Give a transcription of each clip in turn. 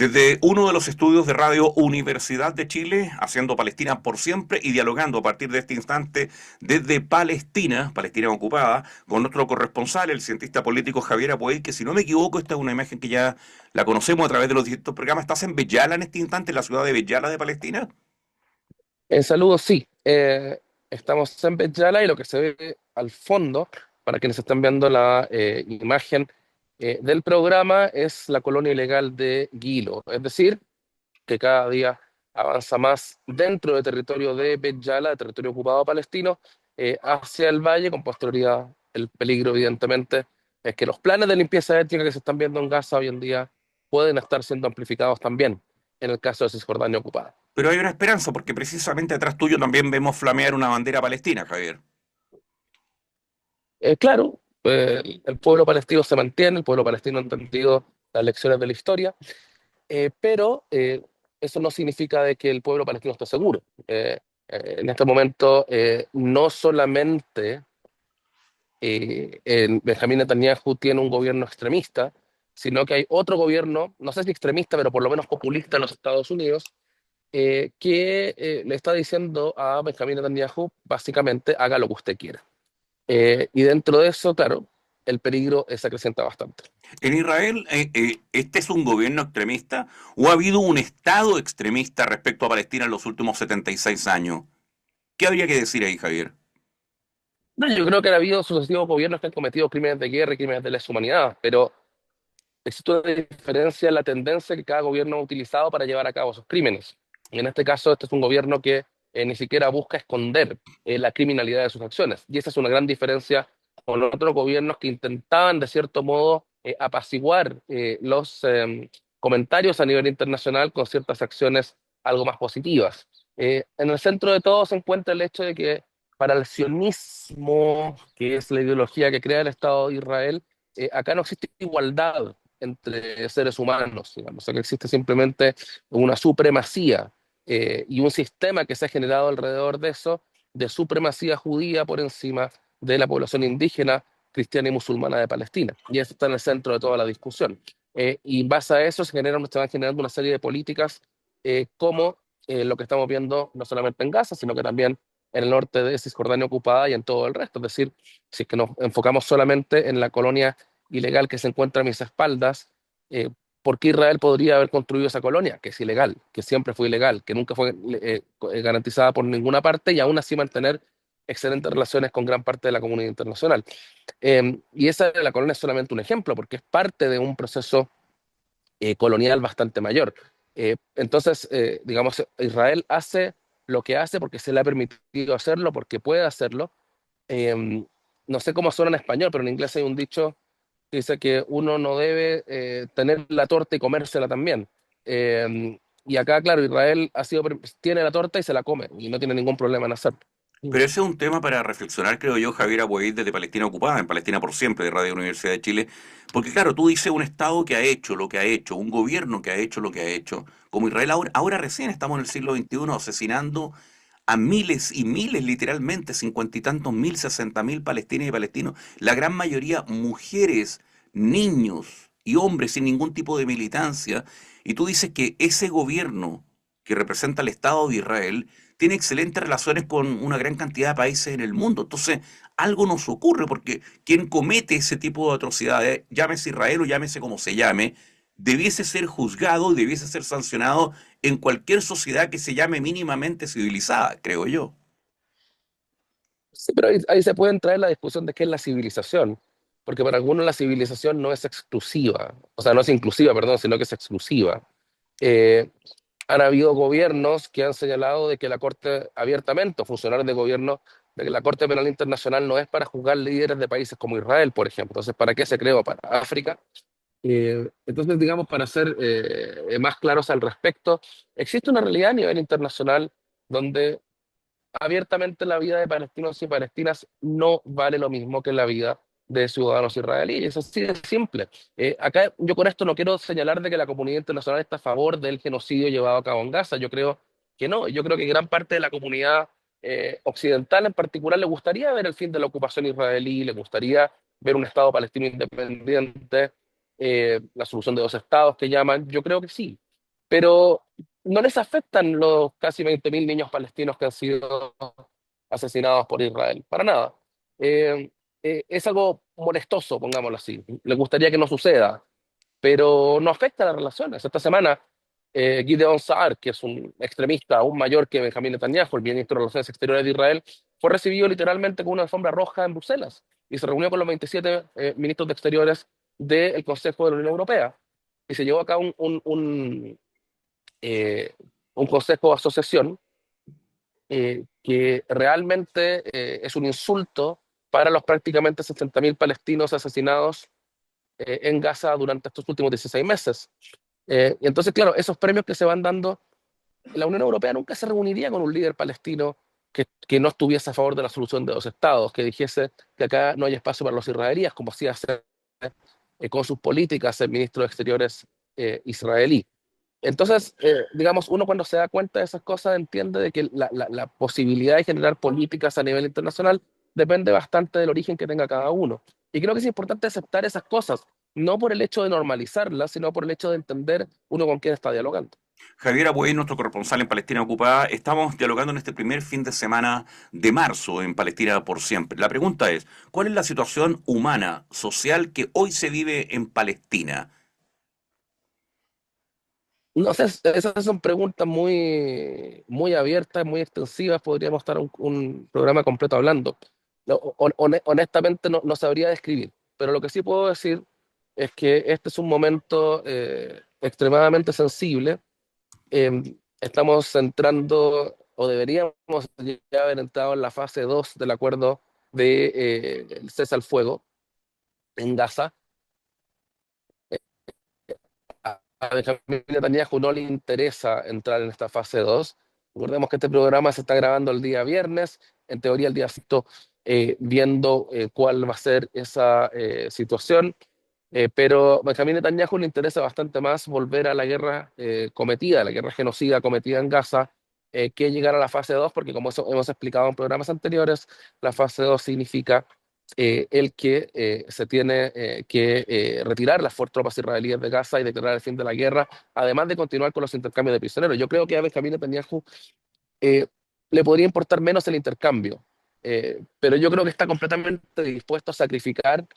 Desde uno de los estudios de Radio Universidad de Chile, haciendo Palestina por siempre y dialogando a partir de este instante desde Palestina, Palestina ocupada, con nuestro corresponsal, el cientista político Javier Apuey, que si no me equivoco, esta es una imagen que ya la conocemos a través de los distintos programas. ¿Estás en Beyala en este instante, en la ciudad de Beyala de Palestina? En saludos, sí. Estamos en Betjala y lo que se ve al fondo, para quienes están viendo la imagen del programa, es la colonia ilegal de Gilo. Es decir, que cada día avanza más dentro del territorio de Betjala, de territorio ocupado palestino, hacia el valle, con posterioridad. El peligro, evidentemente, es que los planes de limpieza étnica que se están viendo en Gaza hoy en día pueden estar siendo amplificados también en el caso de Cisjordania ocupada. Pero hay una esperanza, porque precisamente atrás tuyo también vemos flamear una bandera palestina, Javier. Claro, el pueblo palestino se mantiene, el pueblo palestino ha entendido las lecciones de la historia, pero eso no significa de que el pueblo palestino esté seguro. En este momento, no solamente Benjamín Netanyahu tiene un gobierno extremista, sino que hay otro gobierno, no sé si extremista, pero por lo menos populista en los Estados Unidos, que le está diciendo a Benjamín Netanyahu, básicamente, haga lo que usted quiera. Y dentro de eso, claro, el peligro se acrecenta bastante. ¿En Israel este es un gobierno extremista o ha habido un Estado extremista respecto a Palestina en los últimos 76 años? ¿Qué habría que decir ahí, Javier? No, yo creo que ha habido sucesivos gobiernos que han cometido crímenes de guerra y crímenes de lesa humanidad, pero existe una diferencia en la tendencia que cada gobierno ha utilizado para llevar a cabo esos crímenes. Y en este caso, este es un gobierno que ni siquiera busca esconder la criminalidad de sus acciones. Y esa es una gran diferencia con otros gobiernos que intentaban, de cierto modo, apaciguar los comentarios a nivel internacional con ciertas acciones algo más positivas. En el centro de todo se encuentra el hecho de que para el sionismo, que es la ideología que crea el Estado de Israel, acá no existe igualdad entre seres humanos, digamos. Acá existe simplemente una supremacía y un sistema que se ha generado alrededor de eso, de supremacía judía por encima de la población indígena, cristiana y musulmana de Palestina. Y eso está en el centro de toda la discusión. Y en base a eso se van generando una serie de políticas como lo que estamos viendo no solamente en Gaza, sino que también en el norte de Cisjordania ocupada y en todo el resto. Es decir, si es que nos enfocamos solamente en la colonia ilegal que se encuentra a mis espaldas, eh, ¿por qué Israel podría haber construido esa colonia? Que es ilegal, que siempre fue ilegal, que nunca fue garantizada por ninguna parte y aún así mantener excelentes relaciones con gran parte de la comunidad internacional. Y esa de la colonia es solamente un ejemplo, porque es parte de un proceso colonial bastante mayor. Entonces, digamos, Israel hace lo que hace porque se le ha permitido hacerlo, porque puede hacerlo. Eh, no sé cómo suena en español, pero en inglés hay un dicho que dice que uno no debe tener la torta y comérsela también. Y acá, claro, Israel tiene la torta y se la come, y no tiene ningún problema en hacerlo. Pero ese es un tema para reflexionar, creo yo, Javier Abuey, desde Palestina Ocupada, en Palestina por Siempre, de Radio Universidad de Chile. Porque claro, tú dices un Estado que ha hecho lo que ha hecho, un gobierno que ha hecho lo que ha hecho, como Israel ahora recién estamos en el siglo XXI asesinando a miles y miles, literalmente, 50 y tantos mil, 60.000 palestinas y palestinos, la gran mayoría mujeres, niños y hombres sin ningún tipo de militancia. Y tú dices que ese gobierno que representa al Estado de Israel tiene excelentes relaciones con una gran cantidad de países en el mundo. Entonces, algo nos ocurre porque quien comete ese tipo de atrocidades, llámese Israel o llámese como se llame, debiese ser juzgado y debiese ser sancionado en cualquier sociedad que se llame mínimamente civilizada, creo yo. Sí, pero ahí se puede entrar en la discusión de qué es la civilización, porque para algunos la civilización no es exclusiva, o sea, no es inclusiva, perdón, sino que es exclusiva. Eh, Han habido gobiernos que han señalado de que la Corte, abiertamente, o funcionarios de gobierno, de que la Corte Penal Internacional no es para juzgar líderes de países como Israel, por ejemplo. Entonces, ¿para qué se creó? Para África. Entonces, digamos, para ser más claros al respecto, existe una realidad a nivel internacional donde abiertamente la vida de palestinos y palestinas no vale lo mismo que la vida de ciudadanos israelíes. Eso sí es simple. Acá yo con esto no quiero señalar de que la comunidad internacional está a favor del genocidio llevado a cabo en Gaza. Yo creo que no. Yo creo que gran parte de la comunidad occidental en particular le gustaría ver el fin de la ocupación israelí, le gustaría ver un Estado palestino independiente, la solución de dos estados que llaman. Yo creo que sí. pero no les afectan los casi 20.000 niños palestinos que han sido asesinados por Israel, para nada. Eh, es algo molestoso, pongámoslo así. Les gustaría que no suceda, pero no afecta a las relaciones. Esta semana, Gideon Saar, que es un extremista aún mayor que Benjamín Netanyahu, el ministro de Relaciones Exteriores de Israel, fue recibido literalmente con una alfombra roja en Bruselas y se reunió con los 27 ministros de Exteriores del Consejo de la Unión Europea. Y se llevó acá eh, un consejo de asociación que realmente es un insulto para los prácticamente 60.000 palestinos asesinados en Gaza durante estos últimos 16 meses. Y entonces, claro, esos premios que se van dando, la Unión Europea nunca se reuniría con un líder palestino que no estuviese a favor de la solución de dos estados, que dijese que acá no hay espacio para los israelíes, como hacía hacer con sus políticas el ministro de Exteriores israelí. Entonces, digamos, uno cuando se da cuenta de esas cosas entiende de que la posibilidad de generar políticas a nivel internacional depende bastante del origen que tenga cada uno. Y creo que es importante aceptar esas cosas, no por el hecho de normalizarlas, sino por el hecho de entender uno con quién está dialogando. Javier Abuey, nuestro corresponsal en Palestina Ocupada, estamos dialogando en este primer fin de semana de marzo en Palestina por siempre. La pregunta es, ¿cuál es la situación humana, social que hoy se vive en Palestina? No sé, esas son preguntas muy abiertas, muy extensivas. Podríamos estar un programa completo hablando. No, honestamente no sabría describir, pero lo que sí puedo decir es que este es un momento extremadamente sensible. Estamos entrando, o deberíamos ya haber entrado en la fase 2 del acuerdo de el cese al fuego en Gaza. A Benjamín Netanyahu no le interesa entrar en esta fase 2. Recordemos que este programa se está grabando el día viernes, en teoría el día sexto, viendo cuál va a ser esa situación. Pero a Benjamín Netanyahu le interesa bastante más volver a la guerra cometida, la guerra genocida cometida en Gaza, que llegar a la fase 2, porque como eso hemos explicado en programas anteriores, la fase 2 significa el que se tiene que retirar las fuerzas tropas israelíes de Gaza y declarar el fin de la guerra, además de continuar con los intercambios de prisioneros. Yo creo que a Benjamín Netanyahu eh, le podría importar menos el intercambio, pero yo creo que está completamente dispuesto a sacrificar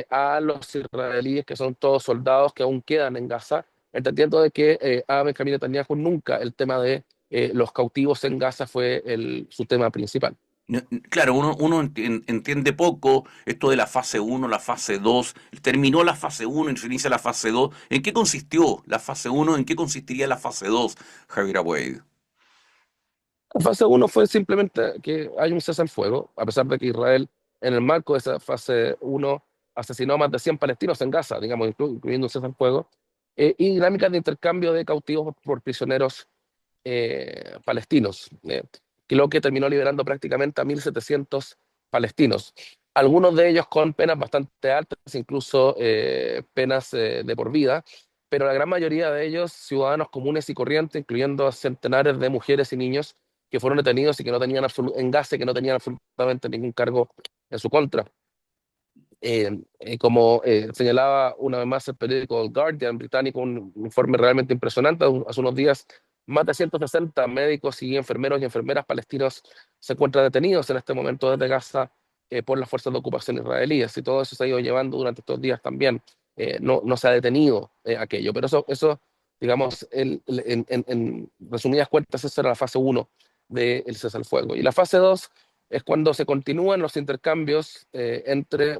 a los israelíes, que son todos soldados que aún quedan en Gaza, entendiendo de que a Benjamín Netanyahu nunca el tema de los cautivos en Gaza fue su tema principal. Claro, uno entiende poco esto de la fase uno, la fase 2. Terminó la fase uno y se inicia la fase 2. ¿En qué consistió la fase uno? ¿En qué consistiría la fase 2, Javier Abuey? La fase uno fue simplemente que hay un cese al fuego, a pesar de que Israel, en el marco de esa fase uno asesinó a más de 100 palestinos en Gaza, digamos, incluyendo un cese al fuego, y dinámicas de intercambio de cautivos por prisioneros palestinos, que lo que terminó liberando prácticamente a 1.700 palestinos. Algunos de ellos con penas bastante altas, incluso penas de por vida, pero la gran mayoría de ellos ciudadanos comunes y corrientes, incluyendo centenares de mujeres y niños que fueron detenidos y que no tenían en Gaza y que no tenían absolutamente ningún cargo en su contra. Como señalaba una vez más el periódico The Guardian británico, un informe realmente impresionante, hace unos días más de 160 médicos y enfermeros y enfermeras palestinos se encuentran detenidos en este momento desde Gaza por las fuerzas de ocupación israelíes, y todo eso se ha ido llevando durante estos días también. No se ha detenido aquello, pero eso digamos, en resumidas cuentas, esa era la fase uno del cese al fuego. Y la fase 2 es cuando se continúan los intercambios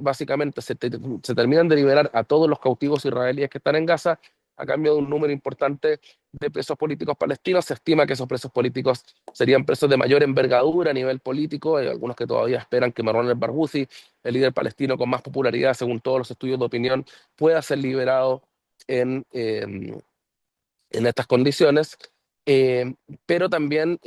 básicamente, se terminan de liberar a todos los cautivos israelíes que están en Gaza a cambio de un número importante de presos políticos palestinos. Se estima que esos presos políticos serían presos de mayor envergadura a nivel político. Hay algunos que todavía esperan que Marwan el-Barghouti, el líder palestino con más popularidad según todos los estudios de opinión, pueda ser liberado en, eh, en estas condiciones, eh, pero también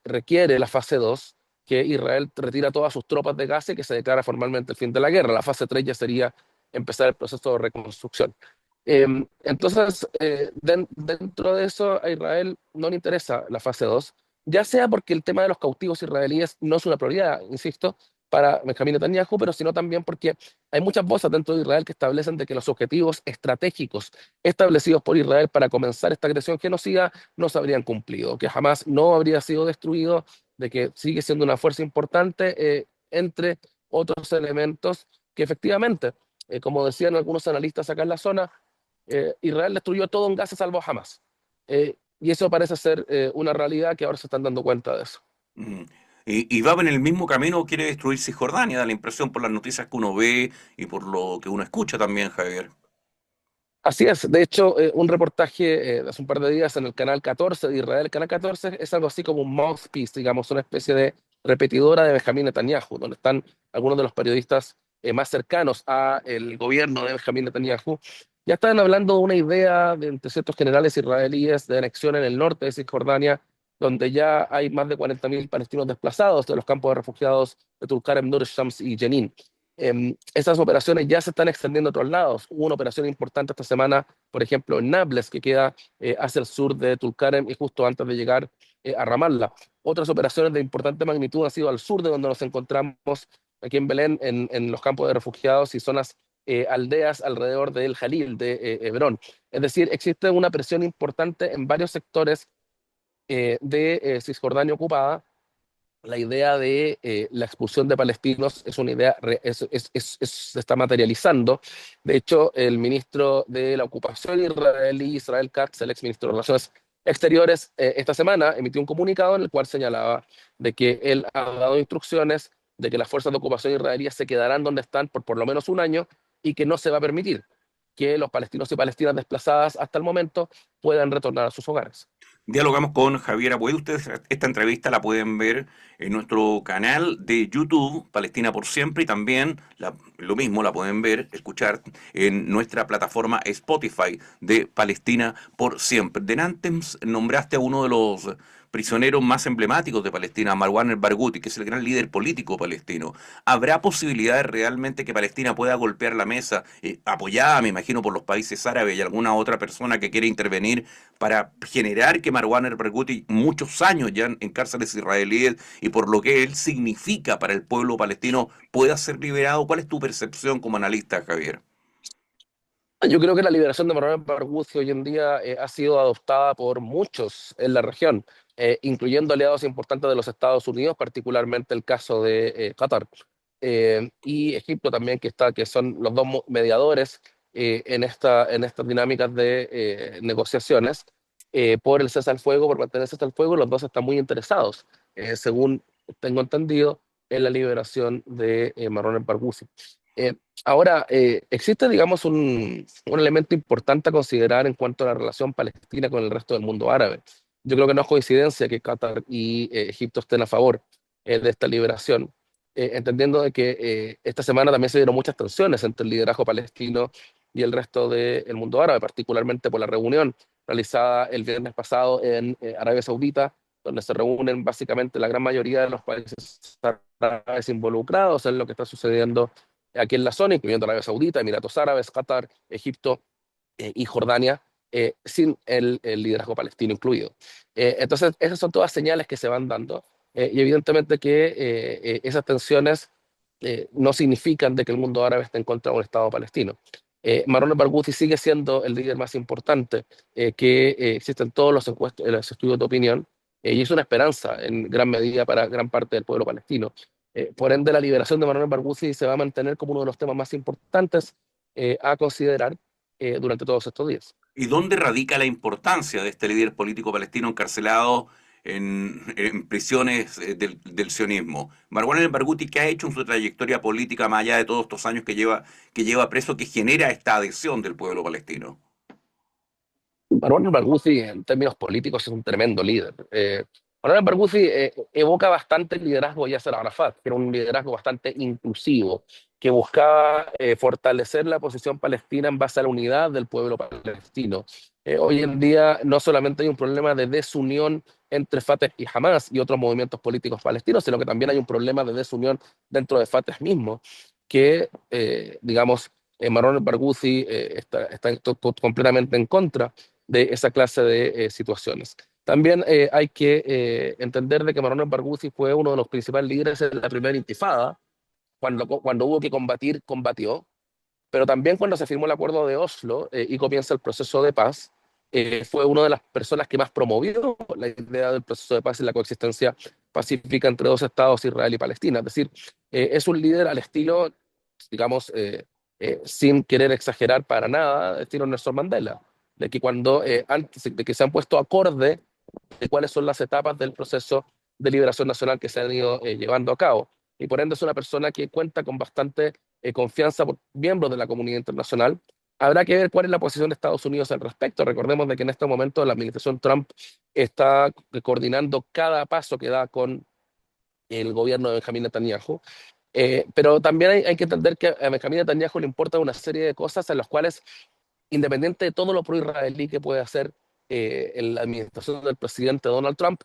requiere la fase 2 que Israel retira todas sus tropas de Gaza y que se declara formalmente el fin de la guerra. La fase 3 ya sería empezar el proceso de reconstrucción. Entonces, dentro de eso, a Israel no le interesa la fase 2, ya sea porque el tema de los cautivos israelíes no es una prioridad, insisto, para Benjamín Netanyahu, pero sino también porque hay muchas voces dentro de Israel que establecen de que los objetivos estratégicos establecidos por Israel para comenzar esta agresión genocida no se habrían cumplido, que jamás no habría sido destruido, de que sigue siendo una fuerza importante, entre otros elementos que efectivamente, como decían algunos analistas acá en la zona, Israel destruyó todo en Gaza salvo Hamas. Y eso parece ser una realidad que ahora se están dando cuenta de eso. Mm. Y va en el mismo camino, quiere destruir Cisjordania, da la impresión por las noticias que uno ve y por lo que uno escucha también, Javier. Así es, de hecho, un reportaje de hace un par de días en el canal 14 de Israel, el canal 14 es algo así como un mouthpiece, digamos, una especie de repetidora de Benjamín Netanyahu, donde están algunos de los periodistas más cercanos al gobierno de Benjamín Netanyahu. Ya están hablando de una idea de, entre ciertos generales israelíes de anexión en el norte de Cisjordania, donde ya hay más de 40.000 palestinos desplazados de los campos de refugiados de Tulkarem, Nur Shams y Jenin. Esas operaciones ya se están extendiendo a otros lados. Hubo una operación importante esta semana, por ejemplo, en Nablus, que queda hacia el sur de Tulkarem y justo antes de llegar a Ramallah. Otras operaciones de importante magnitud han sido al sur de donde nos encontramos, aquí en Belén, en los campos de refugiados y zonas aldeas alrededor del Jalil, de Hebrón. Es decir, existe una presión importante en varios sectores de Cisjordania ocupada. La idea de la expulsión de palestinos es una idea, se está materializando. De hecho, el ministro de la ocupación israelí, Israel Katz, el exministro de Relaciones Exteriores, esta semana emitió un comunicado en el cual señalaba de que él ha dado instrucciones de que las fuerzas de ocupación israelíes se quedarán donde están por lo menos un año y que no se va a permitir que los palestinos y palestinas desplazadas hasta el momento puedan retornar a sus hogares. Dialogamos con Javier Abuel. Ustedes esta entrevista la pueden ver en nuestro canal de YouTube, Palestina por Siempre, y también lo mismo la pueden ver, escuchar en nuestra plataforma Spotify de Palestina por Siempre. Denantes nombraste a uno de los prisioneros más emblemáticos de Palestina, Marwan el-Barghouti, que es el gran líder político palestino. ¿Habrá posibilidades realmente que Palestina pueda golpear la mesa, apoyada, me imagino, por los países árabes y alguna otra persona que quiera intervenir para generar que Marwan el-Barghouti, muchos años ya en cárceles israelíes y por lo que él significa para el pueblo palestino, pueda ser liberado? ¿Cuál es tu percepción como analista, Javier? Yo creo que la liberación de Marwan Barghouti hoy en día ha sido adoptada por muchos en la región, incluyendo aliados importantes de los Estados Unidos, particularmente el caso de Qatar y Egipto también, que son los dos mediadores en estas dinámicas de negociaciones por el cese al fuego, por mantener el cese al fuego. Los dos están muy interesados, según tengo entendido, en la liberación de Marwan Barghouti. Eh, Ahora, existe, digamos, un elemento importante a considerar en cuanto a la relación palestina con el resto del mundo árabe. Yo creo que no es coincidencia que Qatar y Egipto estén a favor de esta liberación, entendiendo de que esta semana también se dieron muchas tensiones entre el liderazgo palestino y el resto del mundo árabe, particularmente por la reunión realizada el viernes pasado en Arabia Saudita, donde se reúnen básicamente la gran mayoría de los países árabes involucrados en lo que está sucediendo aquí en la zona, incluyendo Arabia Saudita, Emiratos Árabes, Qatar, Egipto y Jordania, sin el liderazgo palestino incluido. Entonces, esas son todas señales que se van dando y evidentemente que esas tensiones no significan de que el mundo árabe esté en contra de un Estado palestino. Marwan el-Barghouti sigue siendo el líder más importante que existe en todos los estudios de opinión y es una esperanza en gran medida para gran parte del pueblo palestino. Por ende, la liberación de Marwan Barghouti se va a mantener como uno de los temas más importantes a considerar durante todos estos días. ¿Y dónde radica la importancia de este líder político palestino encarcelado en prisiones del sionismo? Marwan el-Barghouti, ¿qué ha hecho en su trayectoria política más allá de todos estos años que lleva preso, que genera esta adhesión del pueblo palestino? Marwan el-Barghouti, en términos políticos, es un tremendo líder. Marwan el-Barghouti evoca bastante el liderazgo de Yasser Arafat, que era un liderazgo bastante inclusivo, que buscaba fortalecer la posición palestina en base a la unidad del pueblo palestino. Hoy en día no solamente hay un problema de desunión entre Fatah y Hamas y otros movimientos políticos palestinos, sino que también hay un problema de desunión dentro de Fatah mismo, que, digamos, Marwan el-Barghouti está completamente en contra de esa clase de situaciones. También hay que entender de que Marwan el-Barghouti fue uno de los principales líderes en la primera intifada, cuando hubo que combatir, combatió, pero también cuando se firmó el acuerdo de Oslo y comienza el proceso de paz, fue una de las personas que más promovió la idea del proceso de paz y la coexistencia pacífica entre dos estados, Israel y Palestina. Es decir, es un líder al estilo, digamos, sin querer exagerar para nada, estilo Nelson Mandela, de que cuando antes de que se han puesto acorde de cuáles son las etapas del proceso de liberación nacional que se han ido llevando a cabo. Y por ende es una persona que cuenta con bastante confianza por miembros de la comunidad internacional. Habrá que ver cuál es la posición de Estados Unidos al respecto. Recordemos de que en este momento la administración Trump está coordinando cada paso que da con el gobierno de Benjamín Netanyahu. Pero también hay que entender que a Benjamín Netanyahu le importa una serie de cosas en las cuales, independiente de todo lo pro-israelí que puede hacer la administración del presidente Donald Trump,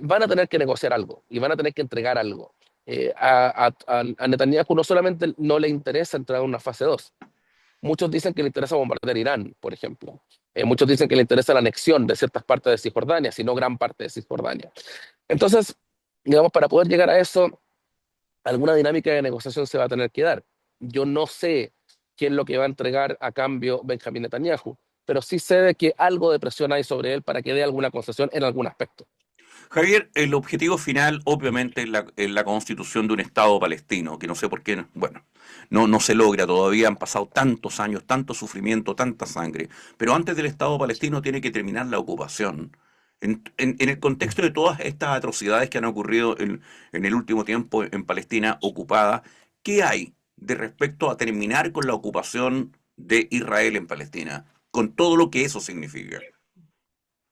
van a tener que negociar algo y van a tener que entregar algo. A Netanyahu no solamente no le interesa entrar en una fase 2, muchos dicen que le interesa bombardear Irán, por ejemplo. Muchos dicen que le interesa la anexión de ciertas partes de Cisjordania, si no gran parte de Cisjordania. Entonces, digamos, para poder llegar a eso, alguna dinámica de negociación se va a tener que dar. Yo no sé qué es lo que va a entregar a cambio Benjamín Netanyahu, pero sí sé de que algo de presión hay sobre él para que dé alguna concesión en algún aspecto. Javier, el objetivo final, obviamente, es la constitución de un Estado palestino, que no sé por qué, bueno, no se logra todavía, han pasado tantos años, tanto sufrimiento, tanta sangre, pero antes del Estado palestino tiene que terminar la ocupación. En el contexto de todas estas atrocidades que han ocurrido en el último tiempo en Palestina ocupada, ¿qué hay de respecto a terminar con la ocupación de Israel en Palestina? Con todo lo que eso significa.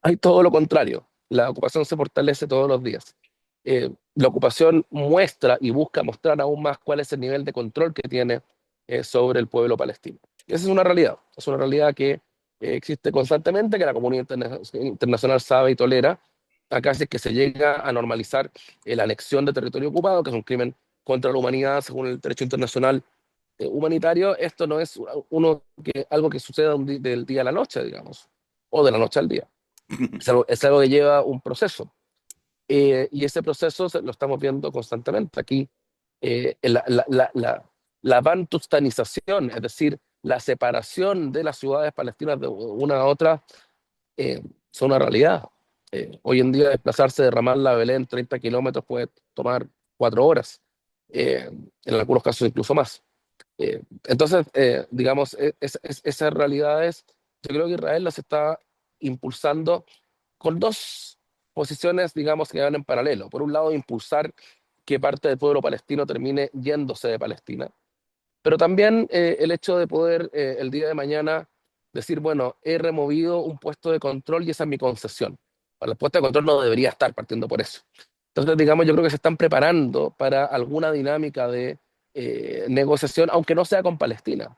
Hay todo lo contrario. La ocupación se fortalece todos los días. La ocupación muestra y busca mostrar aún más cuál es el nivel de control que tiene sobre el pueblo palestino. Y esa es una realidad que existe constantemente, que la comunidad internacional sabe y tolera. Acá si es que se llega a normalizar la anexión de territorio ocupado, que es un crimen contra la humanidad según el derecho internacional humanitario. Esto no es algo que suceda del día a la noche, digamos, o de la noche al día. Es algo que lleva un proceso. Y ese proceso lo estamos viendo constantemente. Aquí, la bantustanización, es decir, la separación de las ciudades palestinas de una a otra, son una realidad. Hoy en día desplazarse de Ramallah a Belén 30 kilómetros puede tomar 4 horas, en algunos casos incluso más. Entonces, digamos, esas realidades, yo creo que Israel las está impulsando con dos posiciones, digamos, que van en paralelo. Por un lado, impulsar que parte del pueblo palestino termine yéndose de Palestina, pero también el hecho de poder el día de mañana decir, bueno, he removido un puesto de control y esa es mi concesión. Ahora, el puesto de control no debería estar partiendo por eso. Entonces, digamos, yo creo que se están preparando para alguna dinámica de negociación, aunque no sea con Palestina.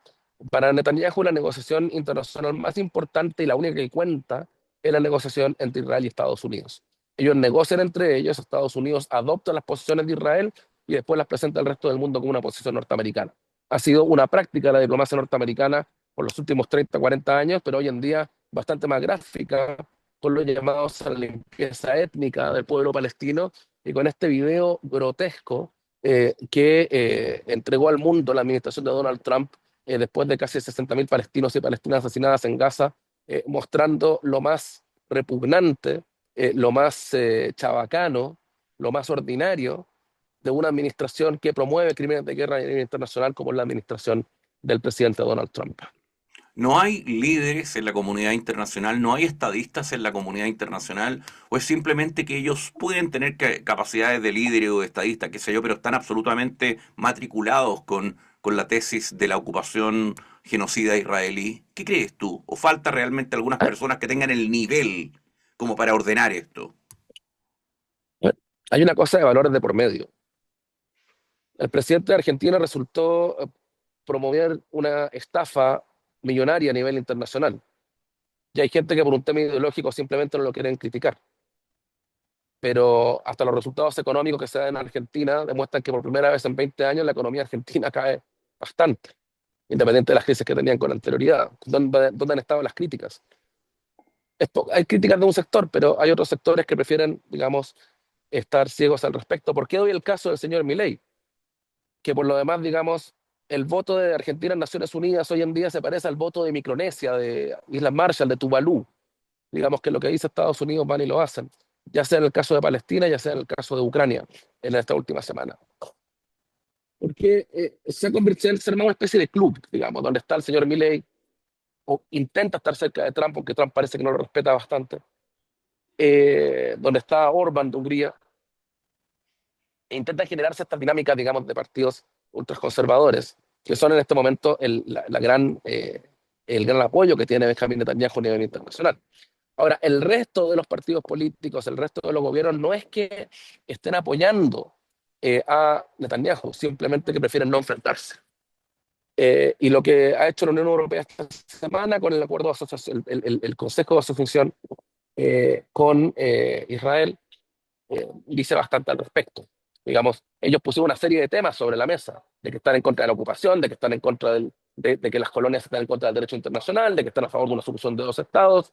Para Netanyahu, la negociación internacional más importante y la única que cuenta es la negociación entre Israel y Estados Unidos. Ellos negocian entre ellos, Estados Unidos adopta las posiciones de Israel y después las presenta al resto del mundo como una posición norteamericana. Ha sido una práctica de la diplomacia norteamericana por los últimos 30, 40 años, pero hoy en día bastante más gráfica, con los llamados a la limpieza étnica del pueblo palestino y con este video grotesco que entregó al mundo la administración de Donald Trump después de casi 60.000 palestinos y palestinas asesinadas en Gaza, mostrando lo más repugnante, lo más chabacano, lo más ordinario de una administración que promueve crímenes de guerra a nivel internacional como es la administración del presidente Donald Trump. ¿No hay líderes en la comunidad internacional, no hay estadistas en la comunidad internacional, o es simplemente que ellos pueden tener capacidades de líder o de estadista, qué sé yo, pero están absolutamente matriculados con la tesis de la ocupación genocida israelí? ¿Qué crees tú? ¿O falta realmente algunas personas que tengan el nivel como para ordenar esto? Hay una cosa de valores de por medio. El presidente de Argentina resultó promover una estafa millonaria a nivel internacional. Y hay gente que por un tema ideológico simplemente no lo quieren criticar. Pero hasta los resultados económicos que se dan en Argentina demuestran que por primera vez en 20 años la economía argentina cae bastante, independiente de las crisis que tenían con anterioridad. ¿Dónde han estado las críticas? Hay críticas de un sector, pero hay otros sectores que prefieren, digamos, estar ciegos al respecto. ¿Por qué doy el caso del señor Milei? que por lo demás, digamos, el voto de Argentina en Naciones Unidas hoy en día se parece al voto de Micronesia, de Islas Marshall, de Tuvalu. Digamos que lo que dice Estados Unidos van y lo hacen, ya sea en el caso de Palestina, ya sea en el caso de Ucrania, en esta última semana. Porque se ha convertido en ser más una especie de club, digamos, donde está el señor Milley, o intenta estar cerca de Trump, porque Trump parece que no lo respeta bastante, donde está Orban de Hungría, e intenta generarse estas dinámicas, digamos, de partidos ultraconservadores, que son en este momento el gran apoyo que tiene Benjamin Netanyahu a nivel internacional. Ahora, el resto de los partidos políticos, el resto de los gobiernos, no es que estén apoyando a Netanyahu, simplemente que prefieren no enfrentarse. Y lo que ha hecho la Unión Europea esta semana con el acuerdo de asociación, el Consejo de Asociación con Israel, dice bastante al respecto. Digamos, ellos pusieron una serie de temas sobre la mesa, de que están en contra de la ocupación, de que están en contra de que las colonias están en contra del derecho internacional, de que están a favor de una solución de dos estados,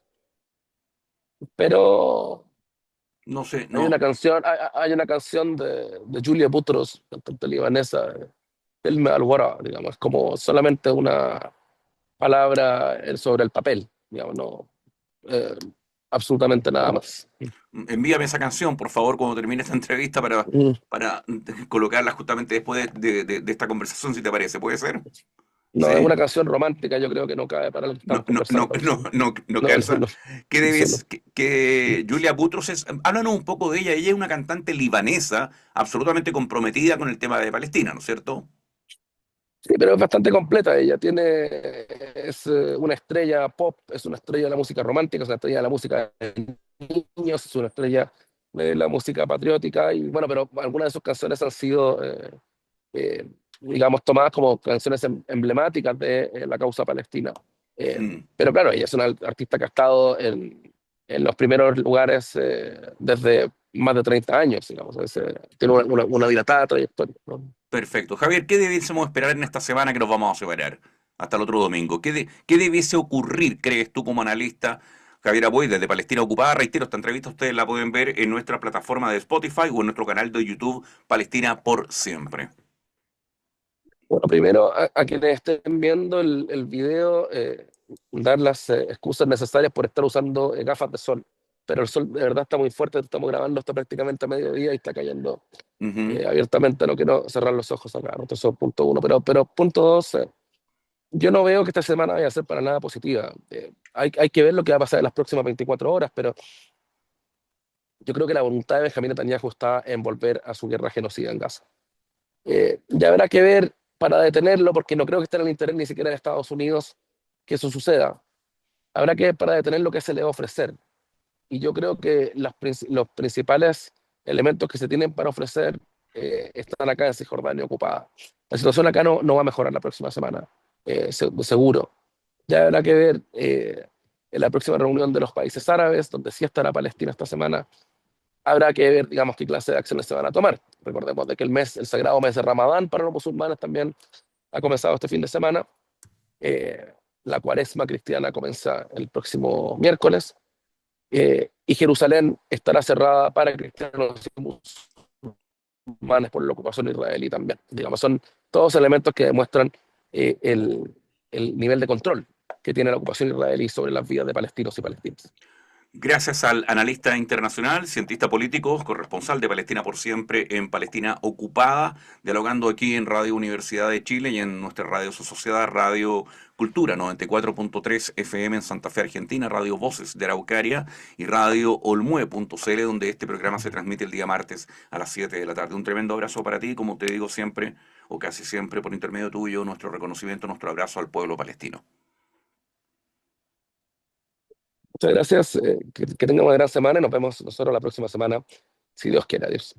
pero No sé, hay no. una canción, hay una canción de Julia Butros, cantante libanesa, Filme al-Wara, digamos, como solamente una palabra sobre el papel, digamos, no, eh, absolutamente nada más. Envíame esa canción, por favor, cuando termine esta entrevista Mm. para colocarla justamente después de esta conversación, si te parece. ¿Puede ser? No, es Sí. una canción romántica, yo creo que no cabe para lo que No, estamos no, no, conversando. no, no, no No, no, calza. no, ¿Qué eso no. debes, que Julia Butros es? Háblanos un poco de ella. Ella es una cantante libanesa absolutamente comprometida con el tema de Palestina, ¿no es cierto? Sí, pero es bastante completa. Ella es una estrella pop, es una estrella de la música romántica, es una estrella de la música de niños, es una estrella de la música patriótica. Y bueno, pero algunas de sus canciones han sido, digamos, tomadas como canciones emblemáticas de la causa palestina. Mm. Pero claro, ella es una artista que ha estado en los primeros lugares desde más de 30 años, digamos. Tiene una dilatada trayectoria, ¿no? Perfecto. Javier, ¿qué debiésemos esperar en esta semana que nos vamos a separar? Hasta el otro domingo. ¿Qué debiese ocurrir, crees tú, como analista? Javier Aboy, desde Palestina Ocupada, reitero, esta entrevista ustedes la pueden ver en nuestra plataforma de Spotify o en nuestro canal de YouTube, Palestina por siempre. Bueno, primero a quienes estén viendo el video, dar las excusas necesarias por estar usando gafas de sol. Pero el sol de verdad está muy fuerte, estamos grabando esto prácticamente a mediodía y está cayendo Ujú. abiertamente, no quiero cerrar los ojos acá, ¿no? Entonces, punto uno. Pero punto dos, yo no veo que esta semana vaya a ser para nada positiva. Hay que ver lo que va a pasar en las próximas 24 horas, pero yo creo que la voluntad de Benjamín Netanyahu está en volver a su guerra genocida en Gaza. Ya habrá que ver para detenerlo, porque no creo que esté en el interés ni siquiera de Estados Unidos que eso suceda. Habrá que ver para detener lo que se le va a ofrecer. Y yo creo que los principales elementos que se tienen para ofrecer están acá en Cisjordania ocupada. La situación acá no va a mejorar la próxima semana, seguro. Ya habrá que ver en la próxima reunión de los países árabes, donde sí estará Palestina esta semana, habrá que ver, digamos, qué clase de acciones se van a tomar. Recordemos de que el sagrado mes de Ramadán para los musulmanes también ha comenzado este fin de semana. La cuaresma cristiana comienza el próximo miércoles. Y Jerusalén estará cerrada para cristianos y musulmanes por la ocupación israelí también. Digamos, son todos elementos que demuestran eh, el, el nivel de control que tiene la ocupación israelí sobre las vidas de palestinos y palestinas. Gracias al analista internacional, cientista político, corresponsal de Palestina por siempre en Palestina Ocupada, dialogando aquí en Radio Universidad de Chile y en nuestra radio asociada Radio Cultura 94.3 FM en Santa Fe, Argentina, Radio Voces de Araucaria y Radio Olmue.cl, donde este programa se transmite el día martes a las 7 de la tarde. Un tremendo abrazo para ti, como te digo siempre, o casi siempre por intermedio tuyo, nuestro reconocimiento, nuestro abrazo al pueblo palestino. Muchas gracias, que tengan una gran semana y nos vemos nosotros la próxima semana, si Dios quiere. Adiós.